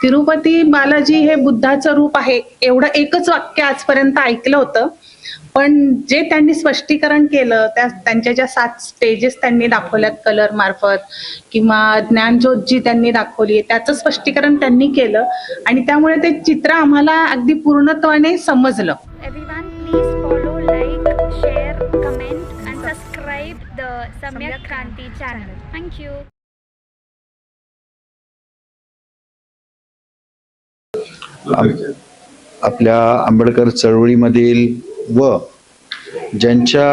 तिरुपती बालाजी हे बुद्धाचं रूप आहे एवढं एकच वाक्य आजपर्यंत ऐकलं होतं. पण जे त्यांनी स्पष्टीकरण केलं, त्यांच्या ज्या 7 स्टेजेस त्यांनी दाखवल्यात कलर मार्फत किंवा ज्ञानज्योत जी त्यांनी दाखवली त्याचं स्पष्टीकरण त्यांनी केलं आणि त्यामुळे ते चित्र आम्हाला अगदी पूर्णत्वाने समजलं. Everyone, please follow, like, share, comment and subscribe the Samyak Kranti channel. Thank you. आपल्या आंबेडकर चळवळीमधील व ज्यांच्या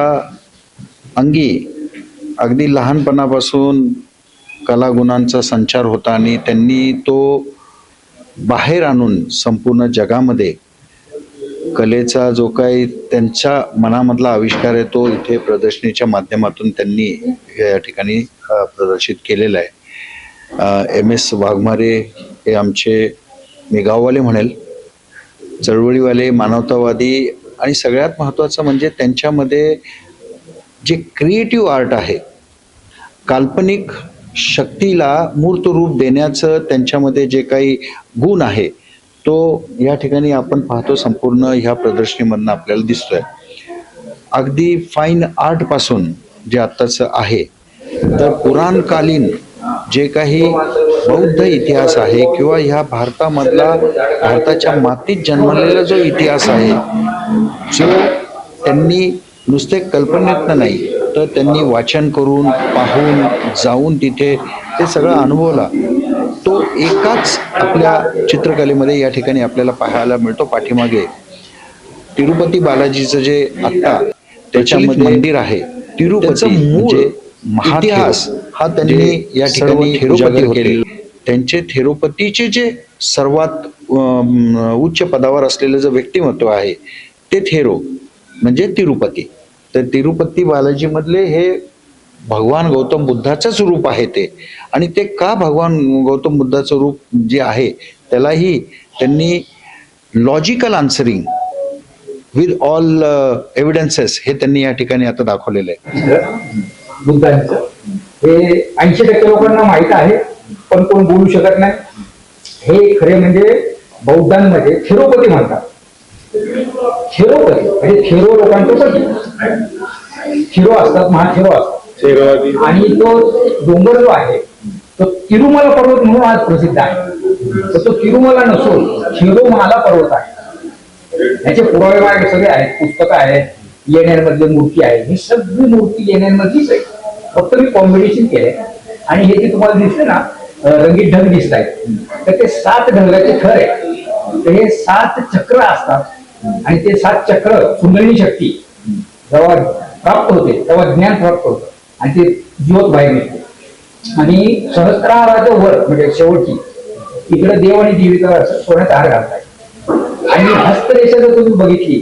अंगी अगदी लहानपणापासून कलागुणांचा संचार होता आणि त्यांनी तो बाहेर आणून संपूर्ण जगामध्ये कलेचा जो काही त्यांच्या मनामधला आविष्कार आहे तो इथे प्रदर्शनीच्या माध्यमातून त्यांनी या ठिकाणी प्रदर्शित केलेला आहे. MS वाघमारे हे आमचे मी गाववाले म्हणेल, चळवळीवाले, मानवतावादी आणि सगळ्यात महत्त्वाचं म्हणजे त्यांच्यामध्ये जे क्रिएटिव्ह आर्ट आहे, काल्पनिक शक्तीला मूर्त रूप देण्याचं त्यांच्यामध्ये जे काही गुण आहे तो या ठिकाणी आपण पाहतो संपूर्ण ह्या प्रदर्शनीमधनं आपल्याला दिसतोय. अगदी फाईन आर्टपासून जे आत्ताचं आहे तर पुराणकालीन जे काही बौद्ध इतिहास आहे किंवा ह्या भारतामधला भारताच्या मातीत जन्मलेला जो इतिहास आहे जो त्यांनी नुसते कल्पनेतनं नाही तर त्यांनी वाचन करून पाहून जाऊन तिथे ते सगळं अनुभवला, तो एकाच आपल्या चित्रकलेमध्ये या ठिकाणी आपल्याला पाहायला मिळतो. पाठीमागे तिरुपती बालाजीचं जे आत्ता त्याच्यामध्ये मंदिर आहे तिरुपती म्हणजे इतिहास हा त्यांनी या ठिकाणी थेरोपती केले. त्यांचे थेरोपतीचे जे सर्वात उच्च पदावर असलेलं जे व्यक्तिमत्व आहे ते थेरो म्हणजे तिरुपती. तर तिरुपती बालाजी मधले हे भगवान गौतम बुद्धाचंच रूप आहे ते. आणि ते का भगवान गौतम बुद्धाचं रूप जे आहे त्यालाही त्यांनी logical answering with all evidences हे त्यांनी या ठिकाणी आता दाखवलेलं आहे. बुद्धांचं हे 80% लोकांना माहित आहे पण कोण बोलू शकत नाही. हे खरे म्हणजे बौद्धांमध्ये थेरोपती म्हणतात. थेरोपती म्हणजे थेरो लोकांचं पती, थेरो असतात, महाथेरो असतात. आणि तो डोंगर जो आहे तो तिरुमला पर्वत म्हणून आज प्रसिद्ध आहे. तर तो तिरुमला नसून थिरुमाला पर्वत आहे. याचे पुरावे माझ्याकडे सगळे आहेत, पुस्तकं आहेत, लेण्यांमधली मधली मूर्ती आहे. ही सगळी मूर्ती लेण्यांमधलीच आहे, फक्त मी कॉम्बिनेशन केलंय. आणि हे जे तुम्हाला दिसते ना रंगीत ढग दिसत आहेत तर ते 7 ढगाचे थर आहे. तर हे 7 चक्र असतात आणि ते 7 चक्र कुंडलिनी शक्ती जेव्हा प्राप्त होते तेव्हा ज्ञान प्राप्त होतं आणि ते ज्योत बाहेर निघते. आणि सहस्राराच्या वर म्हणजे शेवटची इकडे देव आणि देवीचा सोन्याचा हार घालताय. आणि हस्तरेषा जर तुम्ही बघितली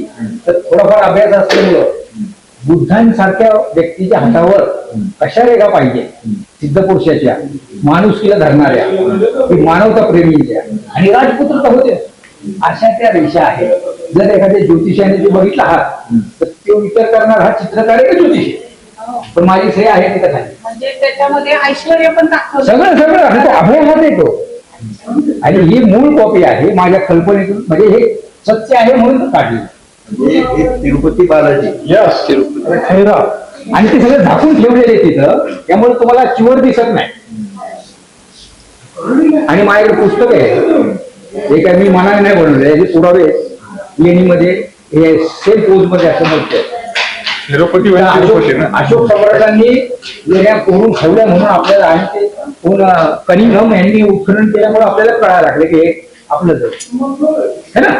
तर थोडाफार अभ्यास असल्यामुळं बुद्धांसारख्या व्यक्तीच्या हातावर कशा रेखा पाहिजे, सिद्ध पुरुषाच्या, माणुसकीला धरणाऱ्या, मानवता प्रेमीच्या आणि राजपुत्रता होते अशा त्या रेषा आहेत. जर एखाद्या ज्योतिषाने जे बघितला आहात तर तो विचार करणार हा चित्रकार आहे का ज्योतिषी, पण माझी श्रेय आहे तिथं खाली. म्हणजे त्याच्यामध्ये ऐश्वर्य पण दाखवलं, सगळं अभ्यासात येतो. आणि ही मूळ कॉपी आहे माझ्या कल्पनेतून, म्हणजे हे सत्य आहे म्हणून काढली. तिरुपती बालाजी खैरा आणि ते सगळं झाकून ठेवलेले तिथं, त्यामुळे तुम्हाला चिवर दिसत नाही. आणि माझ्याकडे पुस्तक आहे हे काय मी मनाने नाही बनवले, हे पुरावे लेणीमध्ये हे सेम पोज मध्ये असं म्हणते. अशोक सम्राटांनी लेण्या कोरून ठेवल्या म्हणून आपल्याला आणि ते कनिंघम यांनी उत्खनन केल्यामुळे आपल्याला कळायला लागले की हे आपलं है ना.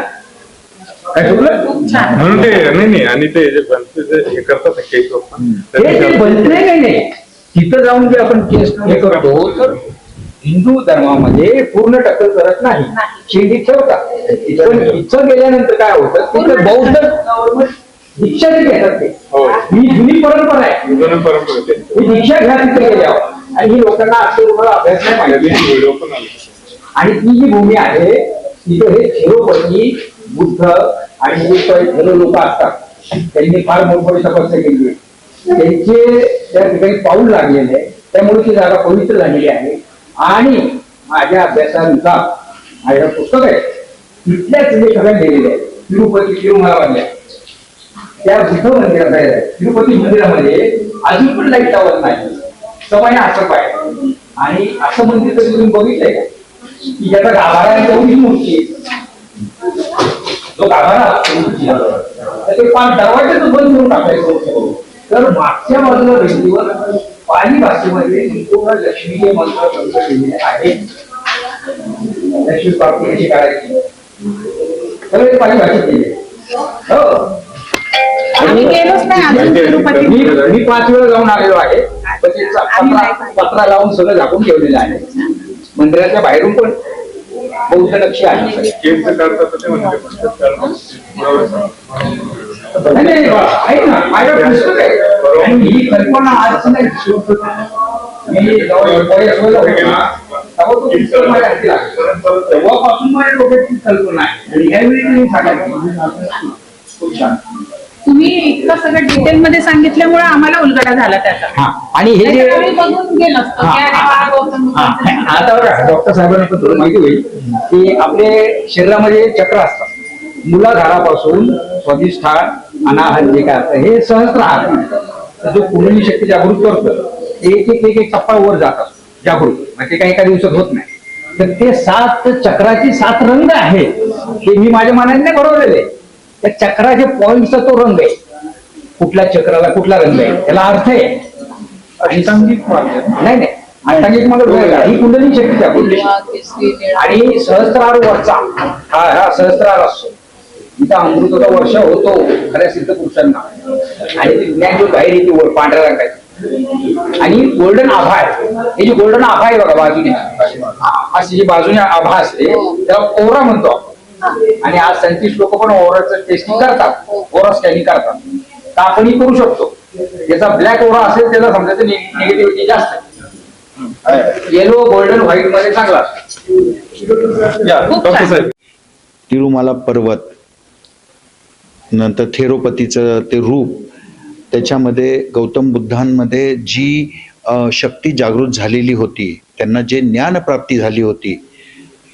म्हणून ते नाही आणि ते जे हे करतात केस नाही तिथं जाऊन जे आपण केस हे करतो तर हिंदू धर्मामध्ये पूर्ण टक्कल करत नाही, शेंडी ठेवतात. पण इथं गेल्यानंतर काय होतं तिथं बौद्ध दीक्षा जे घेतात ते ही जुनी परंपरा आहे. दीक्षा घ्या तिथे गेल्यावर आणि ही लोकांना असं अभ्यास नाही पाहिजे. आणि ती जी भूमी आहे तिथे हे थेरोपती बुद्ध आणि जे लोक असतात त्यांनी फार मोठमोठी तपस्या केली, त्यांचे त्या ठिकाणी पाऊल लागलेले आहे, त्यामुळे ती जागा पवित्र झालेली आहे. आणि माझ्या अभ्यासानुसार आणि हे पुस्तक आहे तिथल्याच जे सगळ्या लिहिलेले आहे तिरुपती तिरुमलामधल्या त्या बुद्ध मंदिरात आहे तिरुपती मंदिरामध्ये अजून पण लाईट लावत नाही समय असं पाहिजे आणि असं मंदिर तरी तुम्ही बघितलंय का की ज्याचा गाभारा आहे तेवढी मूर्ती आहे. जो गाभारा तर ते पाच दरवाजाच बंद करून टाकायचं. तर मागच्या बाजूला भिंतीवर पाली भाषेमध्ये संपूर्ण लक्ष्मी हे मंत्र शब्द लिहिलेले आहे. लक्ष्मी प्राप्ती कशी करायची सगळे पाली भाषेत लिहिले. हो आम्ही गेलोच नाही अजून तिरुपती. मी 5 वेळा जाऊन आलेलो आहे पण ते पत्रा लावून सगळं झाकून ठेवलेलं आहे. मंदिराच्या बाहेरून पण बौद्ध नक्षी आहे. केस काढतात ते म्हणजे नाही, आहे ना माझ्या पुस्तक आहे आणि ही कल्पना आज नाही मी तेव्हा तो पुस्तक माझ्या हाती लागलं. तेव्हापासून माझ्या डोक्यात ती कल्पना आहे आणि ह्यावेळी मी सांगायची खूप छान. तुम्ही इतकं सगळं डिटेल मध्ये सांगितल्यामुळे आम्हाला उलगडा झाला त्याचा. हा आणि हे जे आम्ही बघून गेलो असतो की अरे वा, गौतम बुद्धांचं आता बघा डॉक्टर साहेबांना पण थोडं माहिती होईल की आपले शरीरामध्ये चक्र असतात. मूलाधारापासून स्वाधिष्ठान अनाहत जे काय असतं हे सहस्त्रहार जो कुंडली शक्ती जागृत करतो एक एक एक एक टप्पा वर जात असतो जागृत म्हणजे काही एका दिवसात होत नाही. तर ते 7 चक्राची 7 रंग आहेत हे मी माझ्या मनाने ठरवलेले. त्या चक्राच्या पॉइंटचा तो रंग आहे. कुठल्या चक्राला कुठला रंग आहे त्याला अर्थ आहे. अष्टांगिक नाही नाही अष्टांगिक मग ही कुंडली शक्ती जागृत आणि सहस्त्रार वरचा हा सहस्त्रार असतो. इथं अमृताचा वर्ष होतो खऱ्या सिद्ध पुरुषांना आणि ते ज्ञान जो बाहेर येते वर पांढऱ्या रंगाची आणि गोल्डन आभा आहे. हे जी गोल्डन आभा आहे बघा बाजूने अशी जी बाजूने आभा असते त्याला ओरा म्हणतो आपण. आणि आज सायंटिस्ट लोक पण ओराचं टेस्टिंग करतात ओरा स्कॅनिंग करतात. तर आपणही करू शकतो. ज्याचा ब्लॅक ओरा असेल त्याला समजायचं निगेटिव्हिटी जास्त आहे. येलो गोल्डन व्हाईट मध्ये चांगला डॉक्टर साहेब तिरुमाला पर्वत नंतर थेरोपतीचं ते रूप त्याच्यामध्ये गौतम बुद्धांमध्ये जी शक्ती जागृत झालेली होती त्यांना जे ज्ञानप्राप्ती झाली होती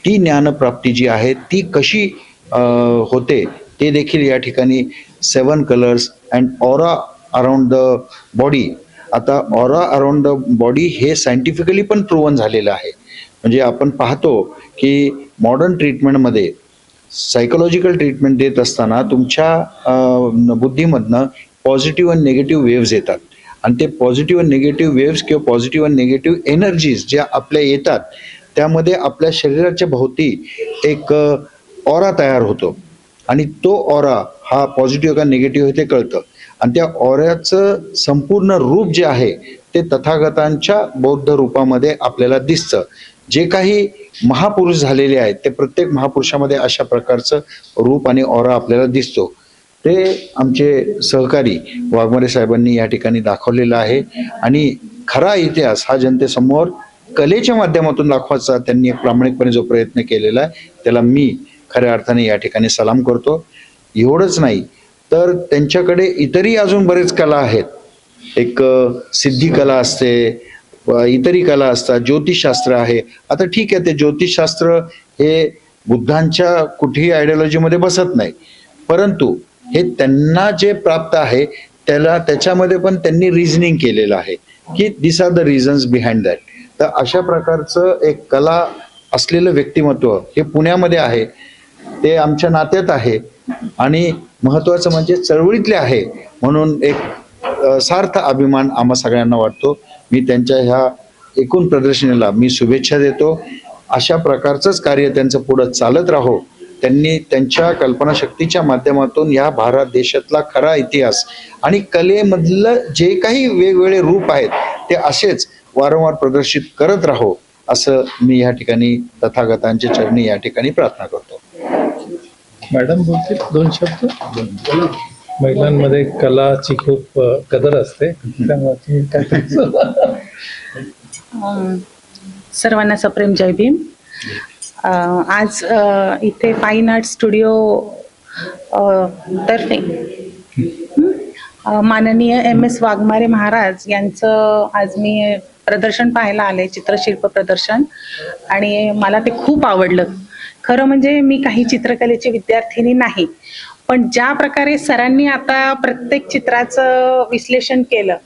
ती ज्ञानप्राप्ती जी आहे ती कशी होते ते देखील या ठिकाणी 7 colours and aura around the body. आता ऑरा अराउंड द बॉडी हे सायंटिफिकली पण प्रूव्हन झालेलं आहे. म्हणजे आपण पाहतो की मॉडर्न ट्रीटमेंटमध्ये सायकोलॉजिकल ट्रीटमेंट देत असताना तुमच्या बुद्धीमधनं पॉझिटिव्ह आणि निगेटिव्ह वेव्ज येतात आणि ते पॉझिटिव्ह आणि निगेटिव्ह वेव्ज किंवा पॉझिटिव्ह आणि निगेटिव्ह एनर्जीज ज्या आपल्या येतात त्यामध्ये आपल्या शरीराच्या भोवती एक ऑरा तयार होतो आणि तो ऑरा हा पॉझिटिव्ह का निगेटिव्ह ते कळतं आणि त्या ऑऱ्याचं संपूर्ण रूप जे आहे ते तथागतांच्या बौद्ध रूपामध्ये आपल्याला दिसतं. जे काही महापुरुष झालेले आहेत ते प्रत्येक महापुरुषामध्ये अशा प्रकारचं रूप आणि ऑरा आपल्याला दिसतो. ते आमचे सहकारी वाघमारे साहेबांनी या ठिकाणी दाखवलेलं आहे आणि खरा इतिहास हा जनतेसमोर कलेच्या माध्यमातून दाखवायचा त्यांनी एक प्रामाणिकपणे जो प्रयत्न केलेला आहे त्याला मी खऱ्या अर्थाने या ठिकाणी सलाम करतो. एवढंच नाही तर त्यांच्याकडे इतरही अजून बरेच कला आहेत. एक सिद्धी कला असते, इतरही कला असतात, ज्योतिषशास्त्र आहे. आता ठीक आहे ते ज्योतिषशास्त्र हे बुद्धांच्या कुठेही आयडियोलॉजीमध्ये बसत नाही परंतु हे त्यांना जे प्राप्त आहे त्याच्यामध्ये पण त्यांनी रिझनिंग केलेलं आहे की this are the reasons behind that. तर अशा प्रकारचं एक कला असलेलं व्यक्तिमत्व हे पुण्यामध्ये आहे. ते आमच्या नात्यात आहे आणि महत्त्वाचं म्हणजे चळवळीतले आहे म्हणून एक सार्थ अभिमान आम्हा सगळ्यांना वाटतो. मी त्यांच्या ह्या एकूण प्रदर्शनीला मी शुभेच्छा देतो. अशा प्रकारचंच कार्य त्यांचं पुढं चालत राहो. त्यांनी त्यांच्या कल्पनाशक्तीच्या माध्यमातून या भारत देशातला खरा इतिहास आणि कलेमधलं जे काही वेगवेगळे रूप आहेत ते असेच वारंवार प्रदर्शित करत राहो असं मी या ठिकाणी तथागतांच्या चरणी या ठिकाणी प्रार्थना करतो. मॅडम बोलतील 2 शब्द. महिलांमध्ये कलाची खूप कदर असते त्यामुळे काय सर्वांना सप्रेम जय भीम. आज इथे फाईन आर्ट स्टुडिओ तर्फे माननीय MS वाघमारे महाराज यांचं आज मी प्रदर्शन पाहायला आले, चित्रशिल्प प्रदर्शन. आणि मला ते खूप आवडलं खरं म्हणजे मी काही चित्रकलेची विद्यार्थिनी नाही, पण ज्या प्रकारे सरांनी आता प्रत्येक चित्राचं विश्लेषण केलं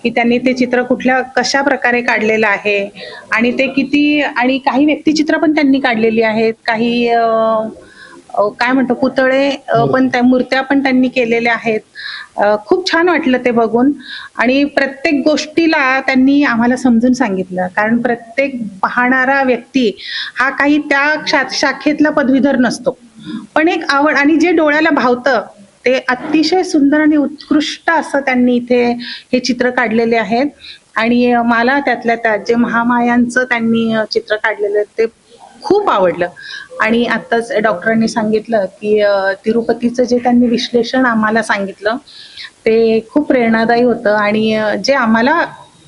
की त्यांनी ते चित्र कुठल्या कशा प्रकारे काढलेलं आहे आणि ते किती, आणि काही व्यक्तिचित्र पण त्यांनी काढलेली आहेत, काही काय म्हणतो पुतळे पण त्या मूर्त्या पण त्यांनी केलेल्या आहेत. खूप छान वाटलं ते बघून आणि प्रत्येक गोष्टीला त्यांनी आम्हाला समजून सांगितलं, कारण प्रत्येक पाहणारा व्यक्ती हा काही त्या शाखेतला पदवीधर नसतो, पण एक आवड आणि जे डोळ्याला भावतं ते अतिशय सुंदर आणि उत्कृष्ट असं त्यांनी इथे हे चित्र काढलेले आहेत. आणि मला त्यातल्या त्यात जे महामायांचं त्यांनी चित्र काढलेलं ते खूप आवडलं. आणि आत्ताच डॉक्टरांनी सांगितलं की तिरुपतीचं जे त्यांनी विश्लेषण आम्हाला सांगितलं ते खूप प्रेरणादायी होतं आणि जे आम्हाला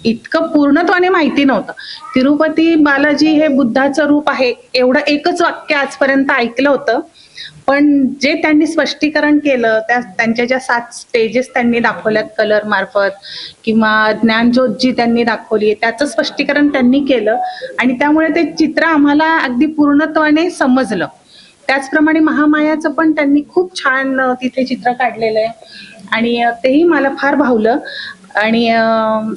इतकं पूर्णत्वाने माहिती नव्हतं. तिरुपती बालाजी हे बुद्धाचं रूप आहे एवढं एकच वाक्य आजपर्यंत ऐकलं होतं, पण जे त्यांनी स्पष्टीकरण केलं त्यांच्या ज्या 7 स्टेजेस त्यांनी दाखवल्यात कलर मार्फत किंवा ज्ञानज्योत जी त्यांनी दाखवली त्याचं स्पष्टीकरण त्यांनी केलं आणि त्यामुळे ते चित्र आम्हाला अगदी पूर्णत्वाने समजलं. त्याचप्रमाणे महामायाचं पण त्यांनी खूप छान तिथे चित्र काढलेलं आहे आणि तेही मला फार भावलं. आणि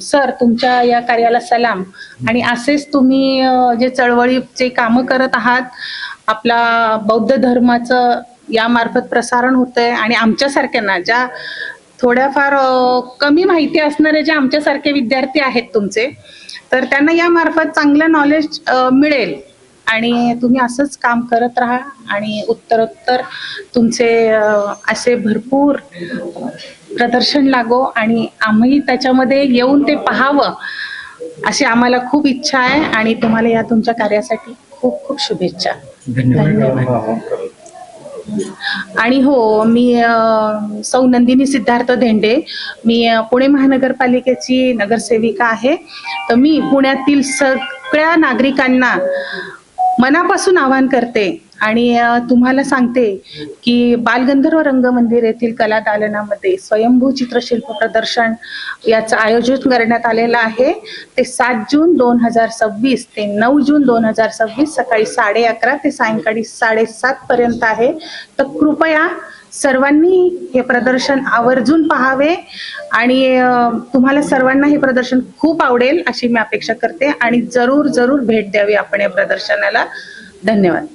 सर तुमच्या या कार्याला सलाम. आणि असेच तुम्ही जे चळवळीचे कामं करत आहात, आपला बौद्ध धर्माचं यामार्फत प्रसारण होतंय आणि आमच्यासारख्यांना ज्या थोड्याफार कमी माहिती असणारे जे आमच्यासारखे विद्यार्थी आहेत तुमचे, तर त्यांना यामार्फत चांगलं नॉलेज मिळेल आणि तुम्ही असंच काम करत राहा आणि उत्तरोत्तर तुमचे असे भरपूर प्रदर्शन लागो आणि आम्ही त्याच्यामध्ये येऊन ते पाहावं अशी आम्हाला खूप इच्छा आहे. आणि तुम्हाला या तुमच्या कार्यासाठी खूप खूप शुभेच्छा. धन्यवाद. आणि हो, मी सौ नंदिनी सिद्धार्थ धेंडे, मी पुणे महानगरपालिकेची नगरसेविका आहे. तर मी पुण्यातील सगळ्या नागरिकांना मनापासून आवाहन करते आणि तुम्हाला सांगते की बालगंधर्व रंगमंदिर येथील कला दालनामध्ये स्वयंभू चित्रशिल्प प्रदर्शन याचं आयोजन करण्यात आलेलं आहे. ते 7 जून 2026 ते 9 जून 2026 सकाळी 11:30 ते सायंकाळी 7:30 पर्यंत आहे. तर कृपया सर्वांनी हे प्रदर्शन आवर्जून पाहावे आणि तुम्हाला सर्वांना हे प्रदर्शन खूप आवडेल अशी मी अपेक्षा करते आणि जरूर जरूर भेट द्यावी आपण या प्रदर्शनाला. धन्यवाद.